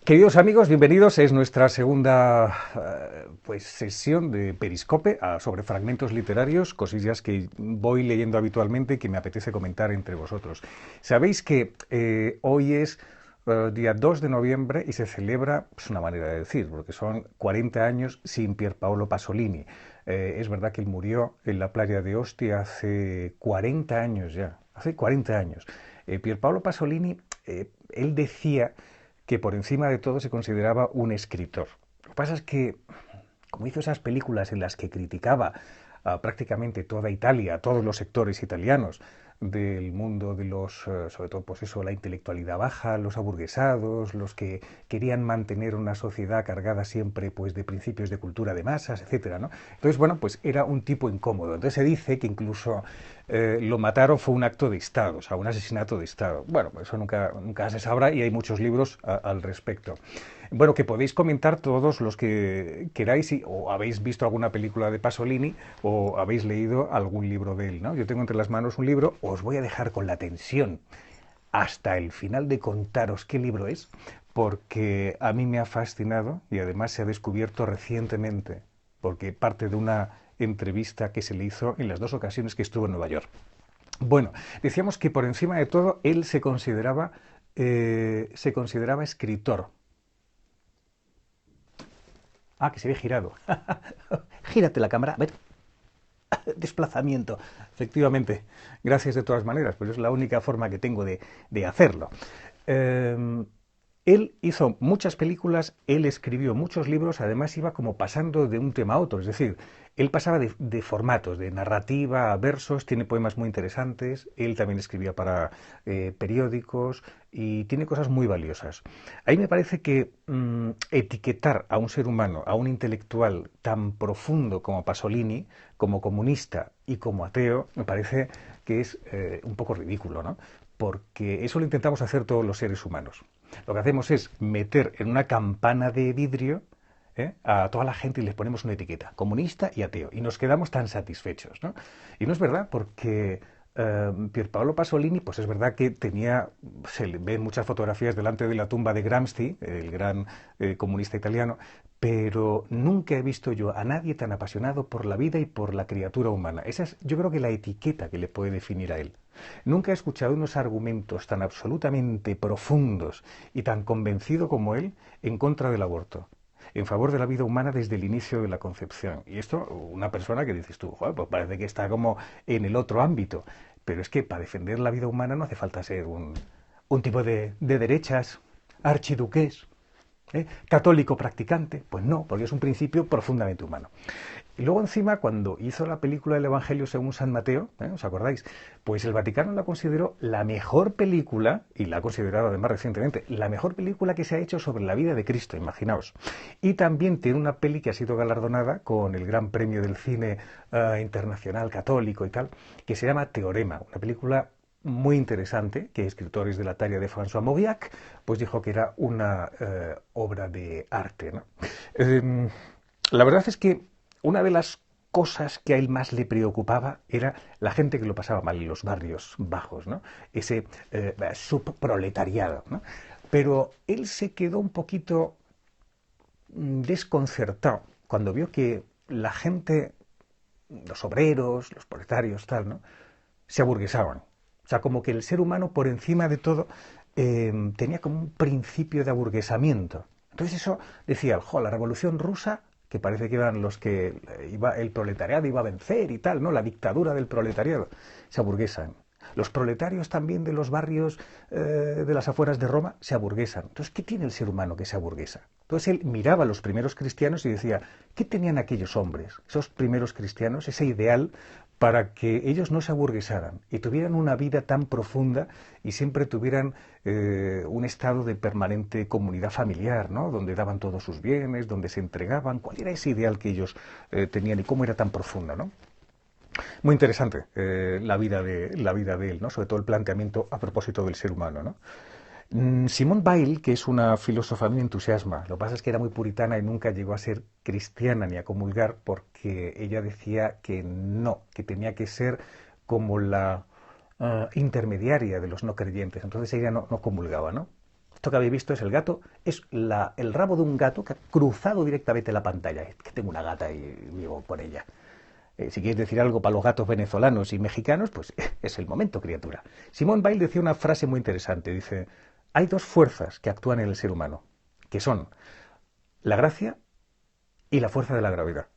Queridos amigos, bienvenidos. Es nuestra segunda sesión de Periscope sobre fragmentos literarios, cosillas que voy leyendo habitualmente y que me apetece comentar entre vosotros. Sabéis que hoy es día 2 de noviembre y se celebra, es una manera de decir, porque son 40 años sin Pierpaolo Pasolini. Es verdad que él murió en la playa de Ostia hace 40 años ya, hace 40 años. Pierpaolo Pasolini, él decía que por encima de todo se consideraba un escritor. Lo que pasa es que, como hizo esas películas en las que criticaba a prácticamente toda Italia, a todos los sectores italianos del mundo de los, sobre todo pues eso, la intelectualidad baja, los aburguesados, los que querían mantener una sociedad cargada siempre pues de principios de cultura de masas, etcétera, ¿no? Entonces, bueno, pues era un tipo incómodo. Entonces se dice que incluso lo mataron fue un acto de Estado, o sea, un asesinato de Estado. Bueno, eso nunca se sabrá y hay muchos libros al respecto. Bueno, que podéis comentar todos los que queráis o habéis visto alguna película de Pasolini o habéis leído algún libro de él, ¿no? Yo tengo entre las manos un libro, os voy a dejar con la tensión hasta el final de contaros qué libro es, porque a mí me ha fascinado y además se ha descubierto recientemente, porque parte de una entrevista que se le hizo en las dos ocasiones que estuvo en Nueva York. Bueno, decíamos que por encima de todo él se consideraba escritor. Ah, que se ve girado. Gírate la cámara. A ver, desplazamiento. Efectivamente. Gracias de todas maneras, pero es la única forma que tengo de hacerlo. Eh, Él hizo muchas películas, él escribió muchos libros, además iba como pasando de un tema a otro, es decir, él pasaba de formatos, de narrativa a versos, tiene poemas muy interesantes, él también escribía para periódicos y tiene cosas muy valiosas. Ahí me parece que etiquetar a un ser humano, a un intelectual tan profundo como Pasolini, como comunista y como ateo, me parece que es un poco ridículo, ¿no? Porque eso lo intentamos hacer todos los seres humanos. Lo que hacemos es meter en una campana de vidrio a toda la gente y les ponemos una etiqueta, comunista y ateo, y nos quedamos tan satisfechos, ¿no? Y no es verdad, porque Pierpaolo Pasolini, pues es verdad que se le ven muchas fotografías delante de la tumba de Gramsci, el gran comunista italiano, pero nunca he visto yo a nadie tan apasionado por la vida y por la criatura humana. Esa es, yo creo que la etiqueta que le puede definir a él. Nunca he escuchado unos argumentos tan absolutamente profundos y tan convencido como él en contra del aborto, en favor de la vida humana desde el inicio de la concepción. Y esto, una persona que dices tú, joder, pues parece que está como en el otro ámbito. Pero es que para defender la vida humana no hace falta ser un tipo de derechas, archiduques, católico practicante. Pues no, porque es un principio profundamente humano. Y luego encima, cuando hizo la película del Evangelio según San Mateo, ¿os acordáis? Pues el Vaticano la consideró la mejor película, y la ha considerado además recientemente, la mejor película que se ha hecho sobre la vida de Cristo, imaginaos. Y también tiene una peli que ha sido galardonada con el Gran Premio del Cine Internacional Católico y tal, que se llama Teorema, una película muy interesante, que escritores de la talla de François Mauriac, pues dijo que era una obra de arte, ¿no? La verdad es que una de las cosas que a él más le preocupaba era la gente que lo pasaba mal en los barrios bajos, ¿no? Ese subproletariado, ¿no? Pero él se quedó un poquito desconcertado cuando vio que la gente, los obreros, los proletarios, tal, ¿no? Se aburguesaban. O sea, como que el ser humano, por encima de todo, tenía como un principio de aburguesamiento. Entonces eso decía, jo, la revolución rusa, que parece que eran los que el proletariado iba a vencer y tal, ¿no? La dictadura del proletariado. Se aburguesan. Los proletarios también de los barrios de las afueras de Roma se aburguesan. Entonces, ¿qué tiene el ser humano que se aburguesa? Entonces él miraba a los primeros cristianos y decía, ¿qué tenían aquellos hombres, esos primeros cristianos, ese ideal para que ellos no se aburguesaran y tuvieran una vida tan profunda y siempre tuvieran un estado de permanente comunidad familiar, ¿no? Donde daban todos sus bienes, donde se entregaban? ¿Cuál era ese ideal que ellos tenían y cómo era tan profunda, ¿no? Muy interesante la vida de él, ¿no? Sobre todo el planteamiento a propósito del ser humano, ¿no? Simone Weil, que es una filósofa, a mí me entusiasma. Lo que pasa es que era muy puritana y nunca llegó a ser cristiana ni a comulgar porque ella decía que no, que tenía que ser como la intermediaria de los no creyentes. Entonces ella no comulgaba, ¿no? Esto que habéis visto es el gato, es el rabo de un gato que ha cruzado directamente la pantalla. Es que tengo una gata y vivo por ella. Si quieres decir algo para los gatos venezolanos y mexicanos, pues es el momento, criatura. Simone Weil decía una frase muy interesante. Dice, hay dos fuerzas que actúan en el ser humano, que son la gracia y la fuerza de la gravedad.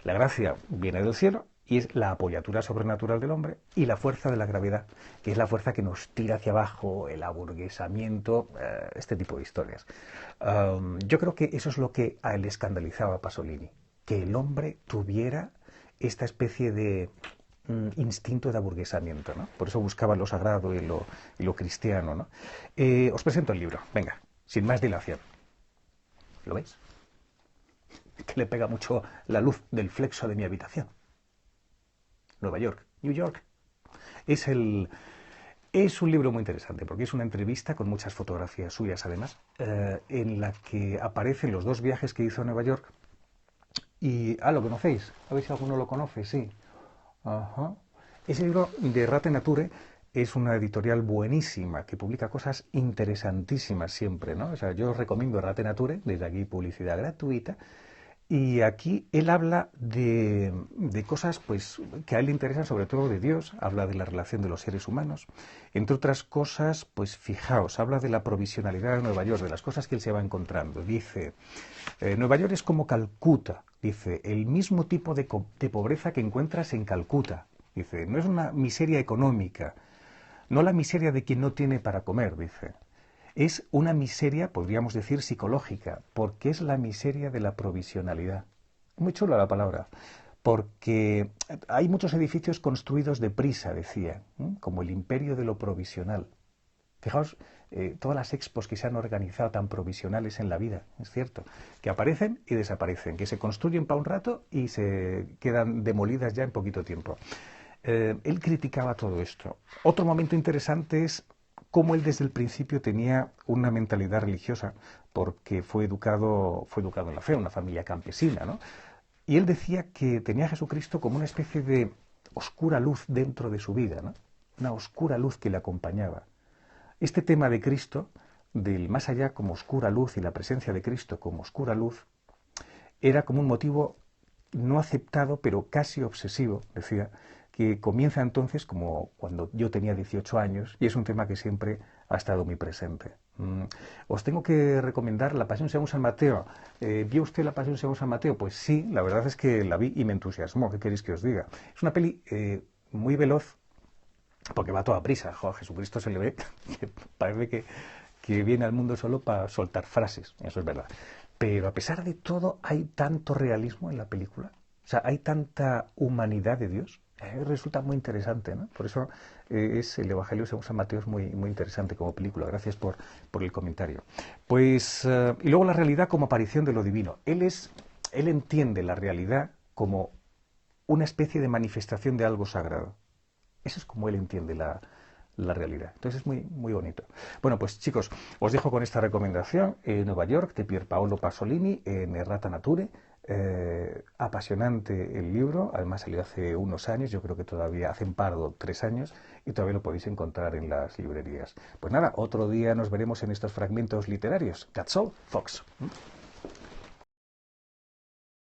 La gracia viene del cielo y es la apoyatura sobrenatural del hombre, y la fuerza de la gravedad, que es la fuerza que nos tira hacia abajo, el aburguesamiento, este tipo de historias. Yo creo que eso es lo que a él le escandalizaba a Pasolini, que el hombre tuviera esta especie de instinto de aburguesamiento, ¿no? Por eso buscaba lo sagrado y lo cristiano, ¿no? Os presento el libro, venga, sin más dilación. ¿Lo veis? Que le pega mucho la luz del flexo de mi habitación. Nueva York, New York. Es un libro muy interesante porque es una entrevista con muchas fotografías suyas además, en la que aparecen los dos viajes que hizo a Nueva York. Y, ¿lo conocéis? A ver si alguno lo conoce, sí. Ajá. Ese libro de Rate Nature es una editorial buenísima que publica cosas interesantísimas siempre, ¿no? O sea, yo os recomiendo Rate Nature, desde aquí publicidad gratuita. Y aquí él habla de cosas pues, que a él le interesan, sobre todo de Dios, habla de la relación de los seres humanos. Entre otras cosas, pues fijaos, habla de la provisionalidad de Nueva York, de las cosas que él se va encontrando. Dice, Nueva York es como Calcuta, dice, el mismo tipo de pobreza que encuentras en Calcuta. Dice, no es una miseria económica, no la miseria de quien no tiene para comer, dice. Es una miseria, podríamos decir, psicológica, porque es la miseria de la provisionalidad. Muy chula la palabra, porque hay muchos edificios construidos deprisa, decía, como el imperio de lo provisional. Fijaos, todas las expos que se han organizado tan provisionales en la vida, es cierto, que aparecen y desaparecen, que se construyen para un rato y se quedan demolidas ya en poquito tiempo. Él criticaba todo esto. Otro momento interesante es cómo él desde el principio tenía una mentalidad religiosa, porque fue educado en la fe, en una familia campesina, ¿no? Y él decía que tenía a Jesucristo como una especie de oscura luz dentro de su vida, ¿no? Una oscura luz que le acompañaba. Este tema de Cristo, del más allá como oscura luz y la presencia de Cristo como oscura luz, era como un motivo no aceptado, pero casi obsesivo, decía, que comienza entonces como cuando yo tenía 18 años, y es un tema que siempre ha estado muy presente. Os tengo que recomendar La Pasión según San Mateo. ¿Vio usted La Pasión según San Mateo? Pues sí, la verdad es que la vi y me entusiasmó. ¿Qué queréis que os diga? Es una peli muy veloz, porque va a toda prisa. A Jesucristo se le ve que parece que viene al mundo solo para soltar frases, eso es verdad. Pero a pesar de todo, hay tanto realismo en la película. O sea, hay tanta humanidad de Dios. Resulta muy interesante, ¿no? Por eso es el Evangelio según San Mateo es muy, muy interesante como película. Gracias por el comentario. Pues, y luego la realidad como aparición de lo divino. Él entiende la realidad como una especie de manifestación de algo sagrado. Eso es como él entiende la realidad. Entonces es muy, muy bonito. Bueno, pues chicos, os dejo con esta recomendación. Nueva York, de Pier Paolo Pasolini, en Errata Nature. Apasionante el libro, además salió hace unos años, yo creo que todavía hace un par o 3 años, y todavía lo podéis encontrar en las librerías. Pues nada, otro día nos veremos en estos fragmentos literarios. That's all, folks.